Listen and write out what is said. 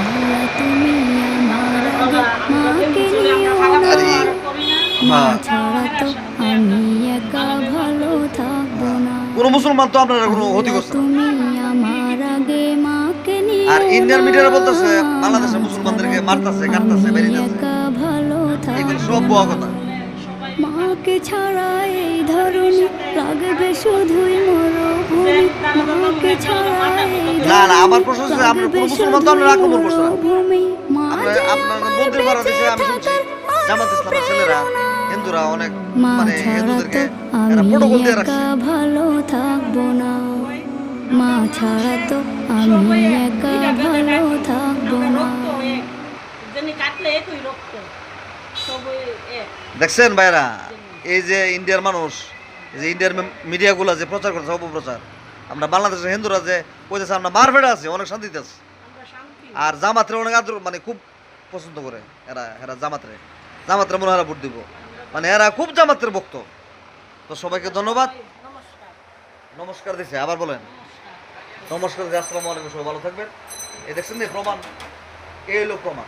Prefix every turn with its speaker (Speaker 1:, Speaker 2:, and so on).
Speaker 1: ছাড়া তুমি আমার আগে মাকে নিও না,
Speaker 2: আরে
Speaker 1: মা
Speaker 2: হ্যাঁ,
Speaker 1: ছাড়া তো আমি একা ভালো থাকবো না।
Speaker 2: কোনো মুসলমান তো আপনারা কোনো ক্ষতি
Speaker 1: আল্লাহ
Speaker 2: করছে না।
Speaker 1: তুমি আমার আগে মাকে
Speaker 2: আর
Speaker 1: নিও
Speaker 2: ইন্ডিয়ান
Speaker 1: না,
Speaker 2: মিডিয়ারা বলতেছে
Speaker 1: মা
Speaker 2: বাংলাদেশের
Speaker 1: ছাড়া
Speaker 2: মুসলমানদেরকে
Speaker 1: তো
Speaker 2: মারতাছে কাটতাছে
Speaker 1: আমি
Speaker 2: বেরিয়েছে,
Speaker 1: একা ভালো
Speaker 2: এগুলো
Speaker 1: থাকবো
Speaker 2: সব
Speaker 1: না।
Speaker 2: ভুয়া কথা।
Speaker 1: মাকে ছাড়া এই ধরনী লাগবে শুধুই মরুভূমি, মাকে ছাড়া এই
Speaker 2: না না, আমার
Speaker 1: ধরনী
Speaker 2: প্রশ্ন হচ্ছে আপনার
Speaker 1: লাগবে
Speaker 2: কোনো মুসলমান তো
Speaker 1: শুধুই
Speaker 2: আপনারা আক্রমণ করছে না।
Speaker 1: মরুভূমি। মা
Speaker 2: আপনার
Speaker 1: যে
Speaker 2: আপনার
Speaker 1: আমার
Speaker 2: মন্দির ভাড়া
Speaker 1: বেঁচে
Speaker 2: দিছে আমি শুনছি,
Speaker 1: থাকার
Speaker 2: জামাত
Speaker 1: মরণ
Speaker 2: ইসলামের ছেলেরা
Speaker 1: প্রেরণা।
Speaker 2: হিন্দুরা অনেক
Speaker 1: মা
Speaker 2: মানে
Speaker 1: ছাড়া
Speaker 2: হিন্দুদেরকে
Speaker 1: তো
Speaker 2: এরা
Speaker 1: আমি
Speaker 2: প্রোটোকল দিয়ে
Speaker 1: একা
Speaker 2: রাখছে।
Speaker 1: ভালো থাকবো না, মা ছাড়া তো আমি একা ভালো থাকবো না।
Speaker 2: দেখছেন ভাইরা, এই যে ইন্ডিয়ার মানুষ, এই যে ইন্ডিয়ার মিডিয়াগুলো যে প্রচার করছে অপপ্রচার, আমরা বাংলাদেশের হিন্দুরা যে কইতেছে আমরা মারফেড়ে আছি, অনেক শান্তিতে আছি। আর জামাতরে অনেক আদর মানে খুব পছন্দ করে এরা, এরা জামাতরে জামাতরে মনে হয় ভোট দিব, মানে এরা খুব জামাতের ভক্ত। তো সবাইকে ধন্যবাদ, নমস্কার দিছে, আবার বলেন নমস্কার দিছে, আসসালামু আলাইকুম, সবাই ভালো থাকবেন। এই দেখছেন এই প্রমাণ, এই হলো প্রমাণ।